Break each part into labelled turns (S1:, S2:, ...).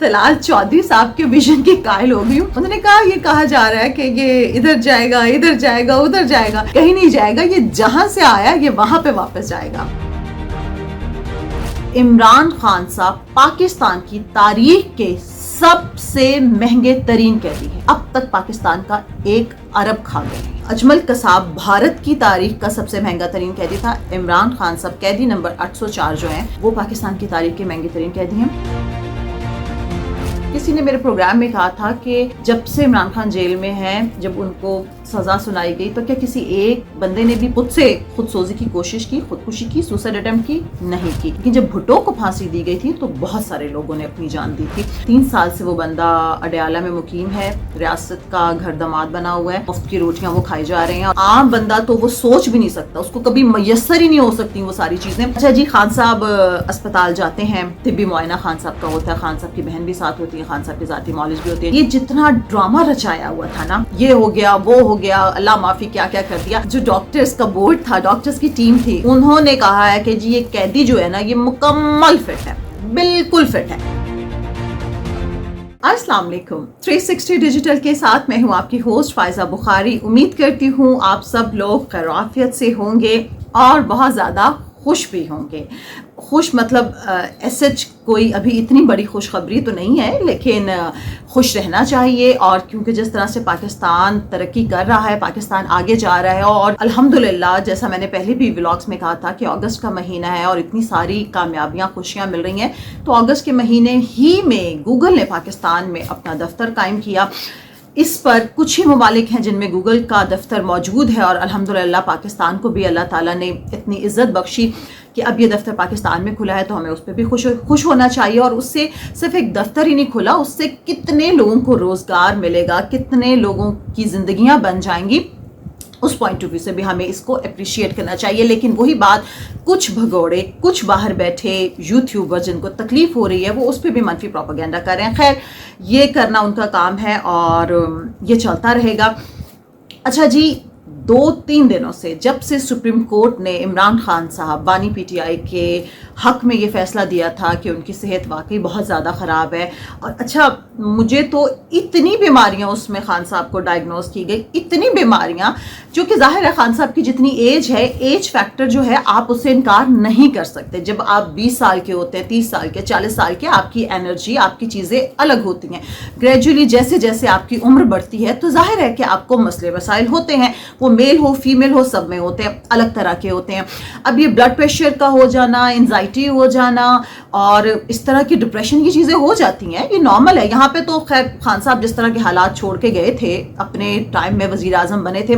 S1: فلحال چودھری صاحب کے ویژن کی قائل ہو گئی ہوں. انہوں نے کہا یہ کہا جا رہا ہے کہ یہ ادھر جائے گا ادھر جائے گا ادھر جائے گا، کہیں نہیں جائے گا، یہ جہاں سے آیا یہ وہاں پہ واپس جائے گا. عمران خان صاحب پاکستان کی تاریخ کے سب سے مہنگے ترین قیدی ہیں. اب تک پاکستان کا 1 ارب کھا گئے ہیں. اجمل قصاب بھارت کی تاریخ کا سب سے مہنگا ترین قیدی تھا. عمران خان صاحب قیدی نمبر 804 جو ہیں وہ پاکستان کی تاریخ کے مہنگے ترین قیدی ہیں. کسی نے میرے پروگرام میں کہا تھا کہ جب سے عمران خان جیل میں ہیں، جب ان کو سزا سنائی گئی تو کیا کسی ایک بندے نے بھی خود سے خودسوزی کی کوشش کی، خودکشی کی، سوسائڈ اٹمپٹ کی؟ نہیں کی. لیکن جب بھٹو کو پھانسی دی گئی تھی تو بہت سارے لوگوں نے اپنی جان دی تھی. 3 سال سے وہ بندہ اڈیالہ میں مقیم ہے، ریاست کا گھر داماد بنا ہوا ہے، مفت کی روٹیاں وہ کھائی جا رہے ہیں. اور عام بندہ تو وہ سوچ بھی نہیں سکتا، اس کو کبھی میسر ہی نہیں ہو سکتی وہ ساری چیزیں. اچھا جی، خان صاحب اسپتال جاتے ہیں، طبی معائنہ خان صاحب کا ہوتا ہے، خان صاحب کی بہن بھی ساتھ ہوتی ہے، خان صاحب کے ذاتی معالج بھی ہوتے ہیں. یہ جتنا ڈرامہ رچایا ہوا تھا نا، یہ ہو گیا وہ ہو گیا، اللہ معافی کیا کیا کر دیا. جو ڈاکٹرز کا بورڈ تھا، ڈاکٹرز کی ٹیم تھی، انہوں نے کہا ہے کہ جی یہ قیدی جو ہے نا یہ مکمل فٹ ہے، بالکل فٹ ہے. السلام علیکم. 360 ڈیجیٹل کے ساتھ میں ہوں آپ کی ہوسٹ فائزہ بخاری. امید کرتی ہوں آپ سب لوگ خیر و عافیت سے ہوں گے اور بہت زیادہ خوش بھی ہوں گے. خوش مطلب ایسچ کوئی ابھی اتنی بڑی خوشخبری تو نہیں ہے، لیکن خوش رہنا چاہیے. اور کیونکہ جس طرح سے پاکستان ترقی کر رہا ہے، پاکستان آگے جا رہا ہے، اور الحمدللہ جیسا میں نے پہلے بھی ولاگس میں کہا تھا کہ اگست کا مہینہ ہے اور اتنی ساری کامیابیاں خوشیاں مل رہی ہیں، تو اگست کے مہینے ہی میں گوگل نے پاکستان میں اپنا دفتر قائم کیا. اس پر کچھ ہی ممالک ہیں جن میں گوگل کا دفتر موجود ہے، اور الحمدللہ پاکستان کو بھی اللہ تعالیٰ نے اتنی عزت بخشی کہ اب یہ دفتر پاکستان میں کھلا ہے، تو ہمیں اس پہ بھی خوش ہونا چاہیے. اور اس سے صرف ایک دفتر ہی نہیں کھلا، اس سے کتنے لوگوں کو روزگار ملے گا، کتنے لوگوں کی زندگیاں بن جائیں گی، اس پوائنٹ آف ویو سے بھی ہمیں اس کو اپریشیٹ کرنا چاہیے. لیکن وہی بات، کچھ بھگوڑے، کچھ باہر بیٹھے یوٹیوبر جن کو تکلیف ہو رہی ہے، وہ اس پہ بھی منفی پروپیگنڈا کر رہے ہیں. خیر، یہ کرنا ان کا کام ہے اور یہ چلتا رہے گا. اچھا جی، 2-3 دنوں سے جب سے سپریم کورٹ نے عمران خان صاحب بانی پی ٹی آئی کے حق میں یہ فیصلہ دیا تھا کہ ان کی صحت واقعی بہت زیادہ خراب ہے. اور اچھا، مجھے تو اتنی بیماریاں اس میں خان صاحب کو ڈائگنوز کی گئی، اتنی بیماریاں، جو کہ ظاہر ہے خان صاحب کی جتنی ایج ہے، ایج فیکٹر جو ہے آپ اسے انکار نہیں کر سکتے. جب آپ 20 سال کے ہوتے ہیں، 30 سال کے، 40 سال کے، آپ کی انرجی، آپ کی چیزیں الگ ہوتی ہیں. گریجولی جیسے جیسے آپ کی عمر بڑھتی ہے تو ظاہر ہے کہ آپ کو مسئلے مسائل ہوتے ہیں، وہ میل ہو فیمیل ہو سب میں ہوتے ہیں، الگ طرح کے ہوتے ہیں. اب یہ بلڈ پریشر کا ہو جانا، انزائٹی ہو جانا اور اس طرح کی ڈپریشن کی چیزیں ہو جاتی ہیں، یہ نارمل ہے. یہاں پہ تو خیر خان صاحب جس طرح کے حالات چھوڑ کے گئے تھے، اپنے ٹائم میں وزیر اعظم بنے تھے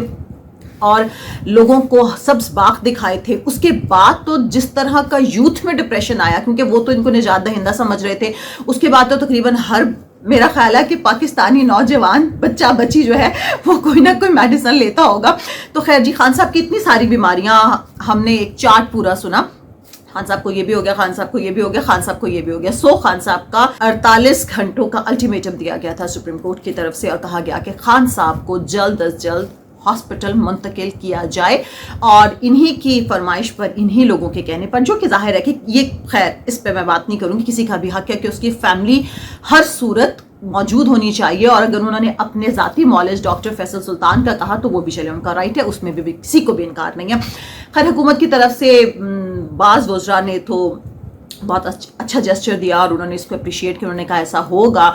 S1: اور لوگوں کو سبز باغ دکھائے تھے، اس کے بعد تو جس طرح کا یوتھ میں ڈپریشن آیا، کیونکہ وہ تو ان کو نجات دہندہ سمجھ رہے تھے، اس کے بعد تو تقریباً ہر، میرا خیال ہے کہ پاکستانی نوجوان بچہ بچی جو ہے وہ کوئی نہ کوئی میڈیسن لیتا ہوگا. تو خیر جی، خان صاحب کی اتنی ساری بیماریاں، ہم نے ایک چارٹ پورا سنا، خان صاحب کو یہ بھی ہو گیا، خان صاحب کو یہ بھی ہو گیا، خان صاحب کو یہ بھی ہو گیا. خان صاحب کا 48 گھنٹوں کا الٹیمیٹم دیا گیا تھا سپریم کورٹ کی طرف سے، اور کہا گیا کہ خان صاحب کو جلد از جلد ہاسپٹل منتقل کیا جائے. اور انہی کی فرمائش پر، انہی لوگوں کے کہنے پر، جو کہ ظاہر ہے کہ یہ، خیر اس پہ میں بات نہیں کروں گی، کسی کا بھی حق ہے کہ اس کی فیملی ہر صورت موجود ہونی چاہیے. اور اگر انہوں نے اپنے ذاتی معالج ڈاکٹر فیصل سلطان کا کہا تو وہ بھی چلے، ان کا رائٹ ہے، اس میں بھی کسی کو بھی انکار نہیں ہے. خیر، حکومت کی طرف سے بعض وزراء نے تو بہت اچھا جسچر دیا اور انہوں نے اس کو اپریشیٹ کیا، انہوں نے کہا ایسا ہوگا.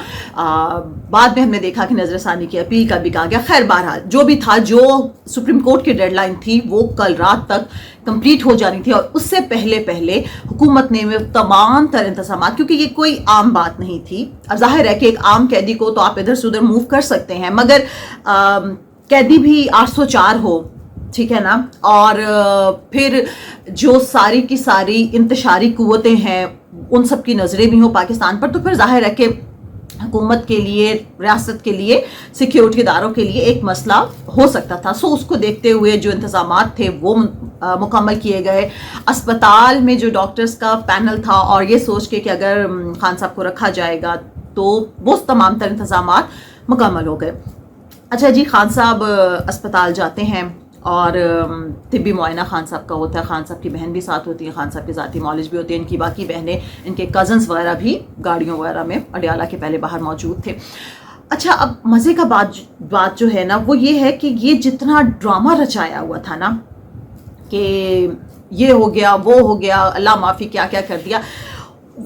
S1: بعد میں ہم نے دیکھا کہ نظر ثانی کی اپیل کا بھی کہا گیا. خیر بہرحال جو بھی تھا، جو سپریم کورٹ کی ڈیڈ لائن تھی وہ کل رات تک کمپلیٹ ہو جانی تھی، اور اس سے پہلے حکومت نے تمام تر انتظامات، کیونکہ یہ کوئی عام بات نہیں تھی. اب ظاہر ہے کہ ایک عام قیدی کو تو آپ ادھر سے ادھر موو کر سکتے ہیں، مگر قیدی بھی 804 ہو، ٹھیک ہے نا، اور پھر جو ساری کی ساری انتشاری قوتیں ہیں ان سب کی نظریں بھی ہوں پاکستان پر، تو پھر ظاہر ہے کہ حکومت کے لیے، ریاست کے لیے، سیکیورٹی اداروں کے لیے ایک مسئلہ ہو سکتا تھا. اس کو دیکھتے ہوئے جو انتظامات تھے وہ مکمل کیے گئے. اسپتال میں جو ڈاکٹرز کا پینل تھا، اور یہ سوچ کے کہ اگر خان صاحب کو رکھا جائے گا تو وہ تمام تر انتظامات مکمل ہو گئے. اچھا جی، خان صاحب اسپتال جاتے ہیں اور طبی معائنہ خان صاحب کا ہوتا ہے. خان صاحب کی بہن بھی ساتھ ہوتی ہے, خان صاحب کے ذاتی معالج بھی ہوتے ہیں, ان کی باقی بہنیں, ان کے کزنس وغیرہ بھی گاڑیوں وغیرہ میں اڈیالہ کے پہلے باہر موجود تھے. اچھا, اب مزے کا بات جو ہے نا وہ یہ ہے کہ یہ جتنا ڈرامہ رچایا ہوا تھا نا کہ یہ ہو گیا وہ ہو گیا, اللہ معافی کیا کیا کر دیا.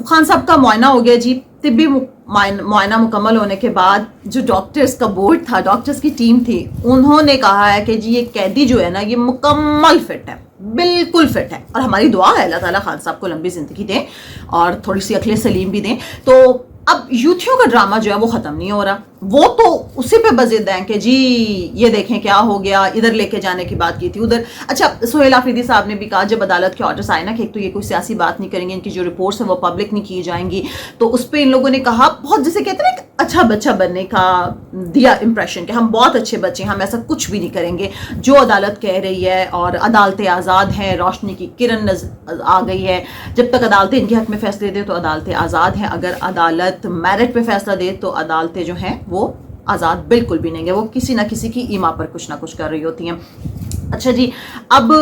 S1: خان صاحب کا معائنہ ہو گیا جی. طبی معائنہ مکمل ہونے کے بعد جو ڈاکٹرز کا بورڈ تھا, ڈاکٹرز کی ٹیم تھی, انہوں نے کہا ہے کہ جی یہ قیدی جو ہے نا یہ مکمل فٹ ہے, بالکل فٹ ہے, اور ہماری دعا ہے اللہ تعالیٰ خان صاحب کو لمبی زندگی دیں اور تھوڑی سی عقل سلیم بھی دیں. تو اب یوتھیوں کا ڈرامہ جو ہے وہ ختم نہیں ہو رہا, وہ تو اسی پہ بزد ہیں کہ جی یہ دیکھیں کیا ہو گیا, ادھر لے کے جانے کی بات کی تھی ادھر. اچھا, سہیل آفریدی صاحب نے بھی کہا جب عدالت کے آرڈرز آئے نا کہ ایک تو یہ کوئی سیاسی بات نہیں کریں گے, ان کی جو رپورٹس ہیں وہ پبلک نہیں کی جائیں گی, تو اس پہ ان لوگوں نے کہا بہت جیسے کہتے ہیں نا اچھا بچہ بننے کا دیا امپریشن کہ ہم بہت اچھے بچے ہیں, ہم ایسا کچھ بھی نہیں کریں گے, جو عدالت کہہ رہی ہے, اور عدالتیں آزاد ہیں, روشنی کی کرن آ گئی ہے, جب تک عدالتیں ان کے حق میں فیصلے دیں تو عدالتیں آزاد ہیں, اگر عدالت میرٹ پہ فیصلہ دے تو عدالتیں جو ہیں وہ آزاد بالکل بھی نہیں ہے, وہ کسی نہ کسی کی ایما پر کچھ نہ کچھ کر رہی ہوتی ہیں. اچھا جی, اب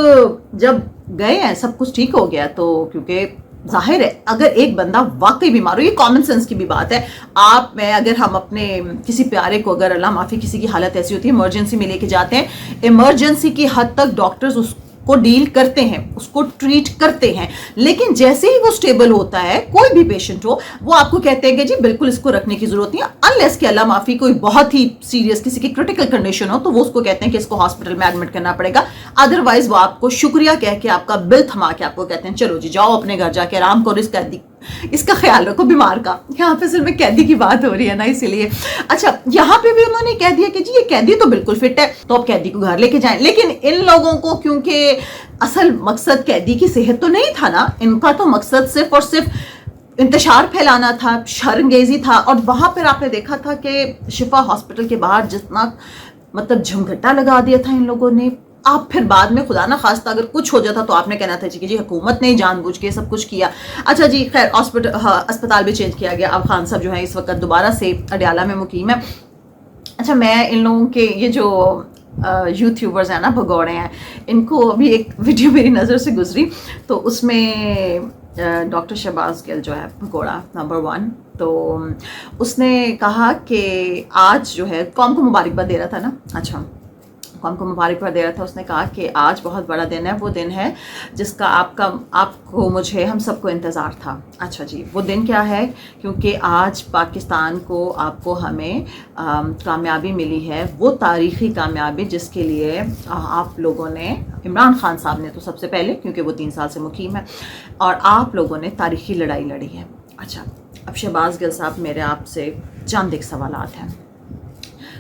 S1: جب گئے ہیں سب کچھ ٹھیک ہو گیا تو کیونکہ ظاہر ہے اگر ایک بندہ واقعی بیمار ہو, یہ کامن سینس کی بھی بات ہے, آپ میں اگر ہم اپنے کسی پیارے کو اگر اللہ معافی کسی کی حالت ایسی ہوتی ہے ایمرجنسی میں لے کے جاتے ہیں, ایمرجنسی کی حد تک ڈاکٹرز اس کو ڈیل کرتے ہیں, اس کو ٹریٹ کرتے ہیں, لیکن جیسے ہی وہ سٹیبل ہوتا ہے کوئی بھی پیشنٹ ہو, وہ آپ کو کہتے ہیں کہ جی بالکل اس کو رکھنے کی ضرورت نہیں ہے, انلیس کہ اللہ معافی کوئی بہت ہی سیریس کسی کی کرٹیکل کنڈیشن ہو تو وہ اس کو کہتے ہیں کہ اس کو ہاسپٹل میں ایڈمٹ کرنا پڑے گا, ادروائز وہ آپ کو شکریہ کہہ کے آپ کا بل تھما کے آپ کو کہتے ہیں چلو جی جاؤ اپنے گھر جا کے آرام کرو, اس کا خیال رکھو بیمار کا. یہاں پہ صرف قیدی کی بات ہو رہی ہے نا, اسی لیے. اچھا, یہاں پہ بھی انہوں نے کہہ دیا کہ جی یہ قیدی تو بالکل فٹ ہے, تو آپ قیدی کو گھر لے کے جائیں, لیکن ان لوگوں کو کیونکہ اصل مقصد قیدی کی صحت تو نہیں تھا نا, ان کا تو مقصد صرف اور صرف انتشار پھیلانا تھا, شرمگیزی تھا. اور وہاں پر آپ نے دیکھا تھا کہ شفا ہاسپٹل کے باہر جتنا مطلب جھمگھٹا لگا دیا تھا ان لوگوں نے. آپ پھر بعد میں خدا نہ خواستہ اگر کچھ ہو جاتا تو آپ نے کہنا تھا جی حکومت نے جان بوجھ کے سب کچھ کیا. اچھا جی, خیر اسپتال بھی چینج کیا گیا, اب خان صاحب جو ہے اس وقت دوبارہ سے اڈیالہ میں مقیم ہے. اچھا, میں ان لوگوں کے یہ جو یوٹیوبرز ہیں نا بھگوڑے ہیں, ان کو ابھی ایک ویڈیو میری نظر سے گزری, تو اس میں ڈاکٹر شہباز گل جو ہے بھگوڑا نمبر 1, تو اس نے کہا کہ آج جو ہے قوم کو مبارکباد دے رہا تھا نا, اچھا قوم کو مبارکباد دے رہا تھا, اس نے کہا کہ آج بہت بڑا دن ہے, وہ دن ہے جس کا آپ کو مجھے ہم سب کو انتظار تھا. اچھا جی, وہ دن کیا ہے؟ کیونکہ آج پاکستان کو آپ کو ہمیں کامیابی ملی ہے, وہ تاریخی کامیابی جس کے لیے آپ لوگوں نے, عمران خان صاحب نے تو سب سے پہلے کیونکہ وہ 3 سال سے مقیم ہے, اور آپ لوگوں نے تاریخی لڑائی لڑی ہے. اچھا, اب شہباز گل صاحب میرے آپ سے چند ایک سوالات ہیں.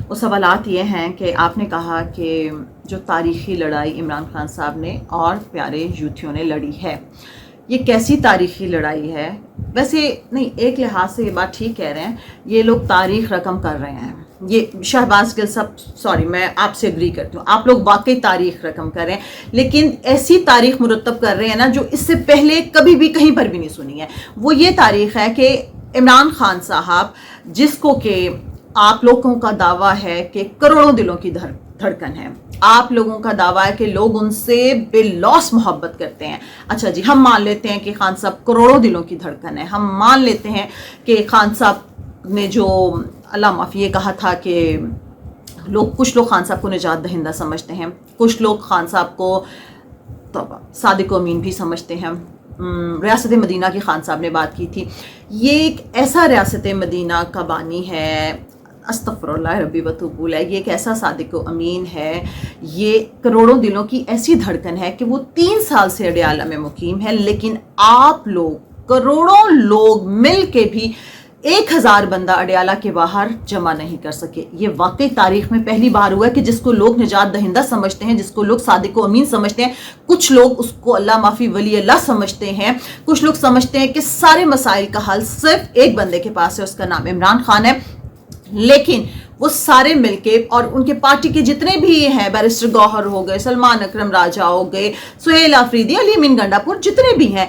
S1: وہ سوالات یہ ہیں کہ آپ نے کہا کہ جو تاریخی لڑائی عمران خان صاحب نے اور پیارے یوتھیوں نے لڑی ہے, یہ کیسی تاریخی لڑائی ہے؟ ویسے نہیں, ایک لحاظ سے یہ بات ٹھیک کہہ رہے ہیں, یہ لوگ تاریخ رقم کر رہے ہیں. یہ شہباز گل صاحب, سوری میں آپ سے اگری کرتی ہوں, آپ لوگ واقعی تاریخ رقم کر رہے ہیں, لیکن ایسی تاریخ مرتب کر رہے ہیں نا جو اس سے پہلے کبھی بھی کہیں پر بھی نہیں سنی ہے. وہ یہ تاریخ ہے کہ عمران خان صاحب جس کو کہ آپ لوگوں کا دعویٰ ہے کہ کروڑوں دلوں کی دھڑکن ہے, آپ لوگوں کا دعویٰ ہے کہ لوگ ان سے بے لوث محبت کرتے ہیں. اچھا جی, ہم مان لیتے ہیں کہ خان صاحب کروڑوں دلوں کی دھڑکن ہے, ہم مان لیتے ہیں کہ خان صاحب نے جو اللہ معافی یہ کہا تھا کہ کچھ لوگ خان صاحب کو نجات دہندہ سمجھتے ہیں, کچھ لوگ خان صاحب کو صادق و امین بھی سمجھتے ہیں. ریاست مدینہ کی خان صاحب نے بات کی تھی, یہ ایک ایسا ریاست مدینہ کا بانی ہے, استغفر اللہ ربی وتوب الیہ, یہ ایک ایسا صادق و امین ہے, یہ کروڑوں دلوں کی ایسی دھڑکن ہے کہ وہ 3 سال سے اڈیالہ میں مقیم ہے, لیکن آپ لوگ کروڑوں لوگ مل کے بھی 1000 بندہ اڈیالہ کے باہر جمع نہیں کر سکے. یہ واقعی تاریخ میں پہلی بار ہوا ہے کہ جس کو لوگ نجات دہندہ سمجھتے ہیں, جس کو لوگ صادق و امین سمجھتے ہیں, کچھ لوگ اس کو اللہ معافی ولی اللہ سمجھتے ہیں, کچھ لوگ سمجھتے ہیں کہ سارے مسائل کا حل صرف ایک بندے کے پاس ہے, اس کا نام عمران خان ہے, لیکن وہ سارے مل کے اور ان کے پارٹی کے جتنے بھی ہیں، بیرسٹر گوہر ہو گئے، سلمان اکرم راجہ ہو گئے، سہیل آفریدی، علی امین گنڈاپور، جتنے بھی ہیں،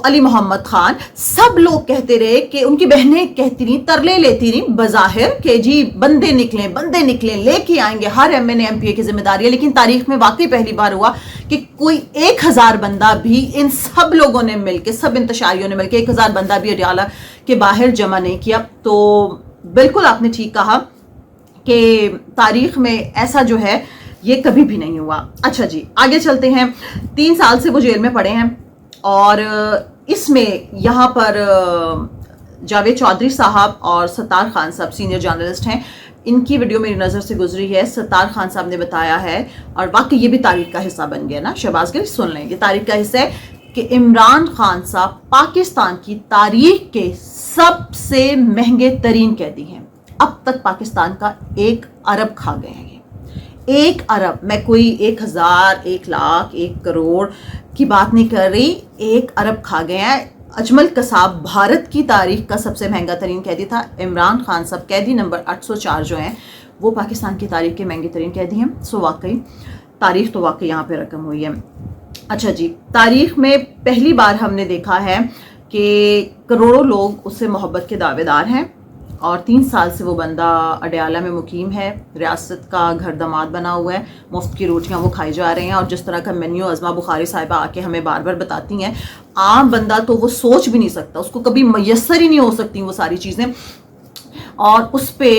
S1: علی محمد خان، سب لوگ کہتے رہے کہ ان کی بہنیں کہتی رہیں، ترلے لیتی رہیں بظاہر کہ جی بندے نکلیں لے کے آئیں گے، ہر M N A M P A کی ذمہ داری ہے. لیکن تاریخ میں واقعی پہلی بار ہوا کہ کوئی 1000 بندہ بھی ان سب لوگوں نے مل کے، سب انتشاریوں نے مل کے 1000 بندہ بھی اڈیالہ کے باہر جمع نہیں کیا. تو بالکل آپ نے ٹھیک کہا کہ تاریخ میں ایسا جو ہے یہ کبھی بھی نہیں ہوا. اچھا جی آگے چلتے ہیں. 3 سال سے وہ جیل میں پڑے ہیں اور اس میں یہاں پر جاوید چودھری صاحب اور ستار خان صاحب سینئر جرنلسٹ ہیں، ان کی ویڈیو میری نظر سے گزری ہے. ستار خان صاحب نے بتایا ہے، اور واقعی یہ بھی تاریخ کا حصہ بن گیا نا، شہباز گل سن لیں، یہ تاریخ کا حصہ ہے کہ عمران خان صاحب پاکستان کی تاریخ کے سب سے مہنگے ترین قیدی ہیں. اب تک پاکستان کا 1 ارب کھا گئے ہیں. 1 ارب، میں کوئی 1000 1 لاکھ 1 کروڑ کی بات نہیں کر رہی، 1 ارب کھا گئے ہیں. اجمل قصاب بھارت کی تاریخ کا سب سے مہنگا ترین قیدی تھا. عمران خان صاحب قیدی نمبر 804 جو ہیں وہ پاکستان کی تاریخ کے مہنگے ترین قیدی ہیں. سو واقعی تاریخ تو واقعی یہاں پہ رقم ہوئی ہے. اچھا جی تاریخ میں پہلی بار ہم نے دیکھا ہے کہ کروڑوں لوگ اس سے محبت کے دعوے دار ہیں، اور 3 سال سے وہ بندہ اڈیالہ میں مقیم ہے، ریاست کا گھر داماد بنا ہوا ہے، مفت کی روٹیاں وہ کھائی جا رہے ہیں. اور جس طرح کا مینیو عظمہ بخاری صاحبہ آ کے ہمیں بار بار بتاتی ہیں، عام بندہ تو وہ سوچ بھی نہیں سکتا، اس کو کبھی میسر ہی نہیں ہو سکتی وہ ساری چیزیں. اور اس پہ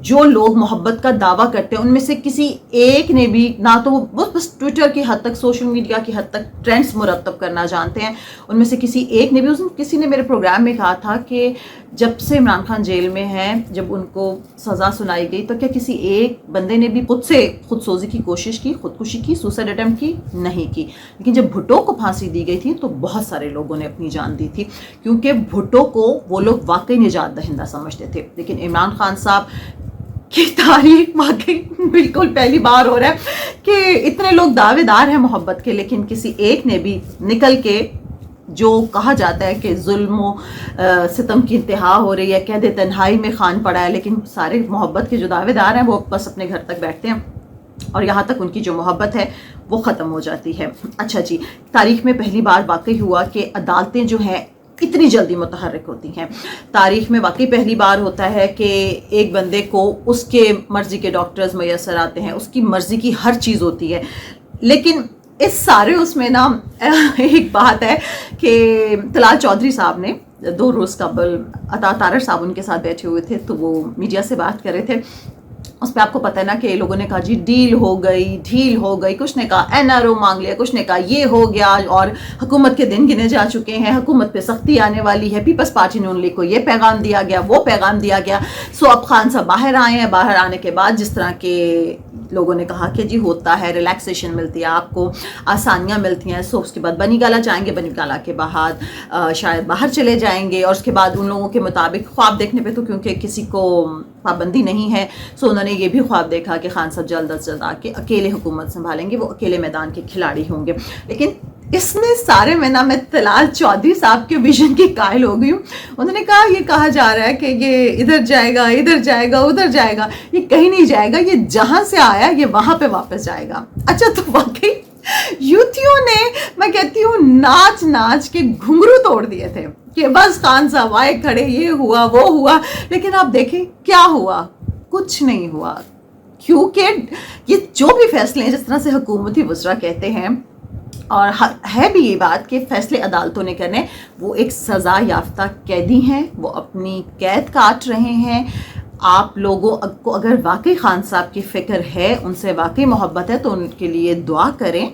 S1: جو لوگ محبت کا دعویٰ کرتے ہیں ان میں سے کسی ایک نے بھی نہ تو وہ بس ٹویٹر کی حد تک، سوشل میڈیا کی حد تک ٹرینڈز مرتب کرنا جانتے ہیں، ان میں سے کسی ایک نے بھی، کسی نے میرے پروگرام میں کہا تھا کہ جب سے عمران خان جیل میں ہیں، جب ان کو سزا سنائی گئی تو کیا کسی ایک بندے نے بھی خود سے خودسوزی کی کوشش کی، خودکشی کی، سوسائڈ اٹیمپٹ کی؟ نہیں کی. لیکن جب بھٹو کو پھانسی دی گئی تھی تو بہت سارے لوگوں نے اپنی جان دی تھی، کیونکہ بھٹو کو وہ لوگ واقعی نجات دہندہ سمجھتے تھے. لیکن عمران خان صاحب کی تاریخ واقعی بالکل پہلی بار ہو رہا ہے کہ اتنے لوگ دعوے دار ہیں محبت کے، لیکن کسی ایک نے بھی نکل کے، جو کہا جاتا ہے کہ ظلم و ستم کی انتہا ہو رہی ہے، کہہ دے تنہائی میں خان پڑا ہے، لیکن سارے محبت کے جو دعوے دار ہیں وہ بس اپنے گھر تک بیٹھتے ہیں اور یہاں تک ان کی جو محبت ہے وہ ختم ہو جاتی ہے. اچھا جی تاریخ میں پہلی بار واقعی ہوا کہ عدالتیں جو ہیں اتنی جلدی متحرک ہوتی ہیں. تاریخ میں واقعی پہلی بار ہوتا ہے کہ ایک بندے کو اس کے مرضی کے ڈاکٹرز میسر آتے ہیں، اس کی مرضی کی ہر چیز ہوتی ہے. لیکن اس سارے اس میں نا ایک بات ہے کہ طلال چودھری صاحب نے 2 روز قبل عطا تارڑ صاحب ان کے ساتھ بیٹھے ہوئے تھے تو وہ میڈیا سے بات کر رہے تھے. اس پہ آپ کو پتہ ہے نا کہ لوگوں نے کہا جی ڈیل ہو گئی، ڈھیل ہو گئی، کچھ نے کہا این آر او مانگ لیا، کچھ نے کہا یہ ہو گیا، اور حکومت کے دن گنے جا چکے ہیں، حکومت پہ سختی آنے والی ہے، پیپلز پارٹی نون لیگ کو یہ پیغام دیا گیا، وہ پیغام دیا گیا. سو اب خان صاحب باہر آئے ہیں، باہر آنے کے بعد جس طرح کے لوگوں نے کہا کہ جی ہوتا ہے، ریلیکسیشن ملتی ہے آپ کو، آسانیاں ملتی ہیں. سو اس کے بعد بنی گالا جائیں گے، بنی گالا کے بعد شاید باہر چلے جائیں گے، اور اس کے بعد ان لوگوں کے مطابق خواب دیکھنے پہ تو کیونکہ کسی کو پابندی نہیں ہے، سو انہوں نے یہ بھی خواب دیکھا کہ خان صاحب جلد از جلد آ کے اکیلے حکومت سنبھالیں گے، وہ اکیلے میدان کے کھلاڑی ہوں گے. لیکن اس میں سارے میں طلال چودھری صاحب کے ویژن کی قائل ہو گئی ہوں. انہوں نے کہا یہ کہا جا رہا ہے کہ یہ ادھر جائے گا، ادھر جائے گا، ادھر جائے گا، یہ کہیں نہیں جائے گا، یہ جہاں سے آیا یہ وہاں پہ واپس جائے گا. اچھا تو واقعی یوتھیوں نے، میں کہتی ہوں، ناچ ناچ کے گھنگرو توڑ دیے تھے کہ بس خان صاحب آئے کھڑے، یہ ہوا وہ ہوا. لیکن آپ دیکھیں کیا ہوا، کچھ نہیں ہوا. کیونکہ یہ جو بھی فیصلے ہیں، جس طرح سے حکومتی وزراء کہتے ہیں، اور ہے بھی یہ بات کہ فیصلے عدالتوں نے کرنے، وہ ایک سزا یافتہ قیدی ہیں، وہ اپنی قید کاٹ رہے ہیں. آپ لوگوں کو اگر واقعی خان صاحب کی فکر ہے، ان سے واقعی محبت ہے، تو ان کے لیے دعا کریں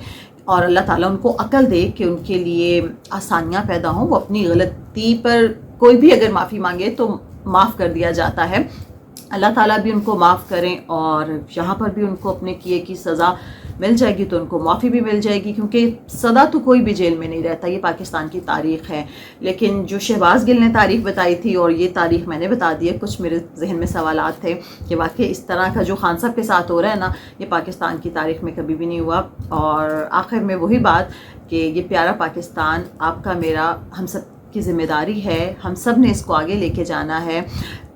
S1: اور اللہ تعالیٰ ان کو عقل دے کہ ان کے لیے آسانیاں پیدا ہوں. وہ اپنی غلطی پر کوئی بھی اگر معافی مانگے تو معاف کر دیا جاتا ہے. اللہ تعالیٰ بھی ان کو معاف کریں، اور یہاں پر بھی ان کو اپنے کیے کی سزا مل جائے گی تو ان کو معافی بھی مل جائے گی، کیونکہ سزا تو کوئی بھی جیل میں نہیں رہتا، یہ پاکستان کی تاریخ ہے. لیکن جو شہباز گل نے تاریخ بتائی تھی اور یہ تاریخ میں نے بتا دی ہے، کچھ میرے ذہن میں سوالات تھے کہ واقعی اس طرح کا جو خان صاحب کے ساتھ ہو رہا ہے نا، یہ پاکستان کی تاریخ میں کبھی بھی نہیں ہوا. اور آخر میں وہی بات کہ یہ پیارا پاکستان آپ کا میرا، ہم سب کی ذمہ داری ہے، ہم سب نے اس کو آگے لے کے جانا ہے.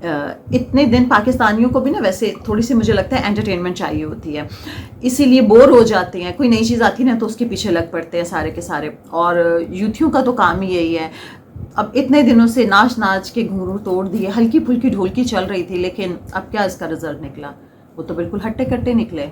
S1: اتنے دن پاکستانیوں کو بھی نا ویسے تھوڑی سی مجھے لگتا ہے انٹرٹینمنٹ چاہیے ہوتی ہے، اسی لیے بور ہو جاتے ہیں. کوئی نئی چیز آتی ہے نا تو اس کے پیچھے لگ پڑتے ہیں سارے کے سارے، اور یوتھیوں کا تو کام ہی یہی ہے. اب اتنے دنوں سے ناچ کے گھنگرو توڑ دیے، ہلکی پھلکی ڈھولکی چل رہی تھی، لیکن اب کیا اس کا رزلٹ نکلا؟ وہ تو بالکل ہٹے کٹے نکلے.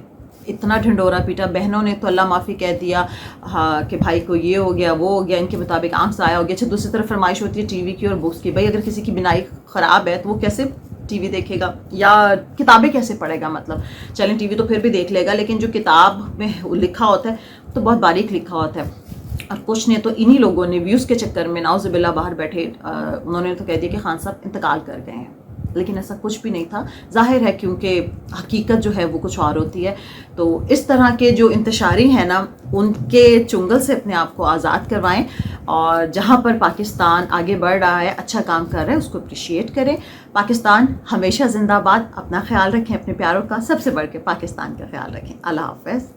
S1: اتنا ڈھنڈورا پیٹا، بہنوں نے تو اللہ معافی کہہ دیا ہاں کہ بھائی کو یہ ہو گیا وہ ہو گیا، ان کے مطابق آنکھ سے آیا ہو گیا. اچھا دوسری طرف فرمائش ہوتی ہے ٹی وی کی اور بکس کی. بھائی اگر کسی کی بینائی خراب ہے تو وہ کیسے ٹی وی دیکھے گا یا کتابیں کیسے پڑھے گا؟ مطلب چلیں ٹی وی تو پھر بھی دیکھ لے گا، لیکن جو کتاب میں لکھا ہوتا ہے تو بہت باریک لکھا ہوتا ہے. اور کچھ نے تو انہی لوگوں نے ویوز کے چکر میں نعوذ باللہ باہر بیٹھے انہوں نے تو کہہ دیا کہ خان صاحب انتقال کر گئے ہیں، لیکن ایسا کچھ بھی نہیں تھا. ظاہر ہے کیونکہ حقیقت جو ہے وہ کچھ اور ہوتی ہے. تو اس طرح کے جو انتشاری ہیں نا ان کے چنگل سے اپنے آپ کو آزاد کروائیں، اور جہاں پر پاکستان آگے بڑھ رہا ہے، اچھا کام کر رہا ہے، اس کو اپریشیٹ کریں. پاکستان ہمیشہ زندہ باد. اپنا خیال رکھیں، اپنے پیاروں کا، سب سے بڑھ کے پاکستان کا خیال رکھیں. اللہ حافظ.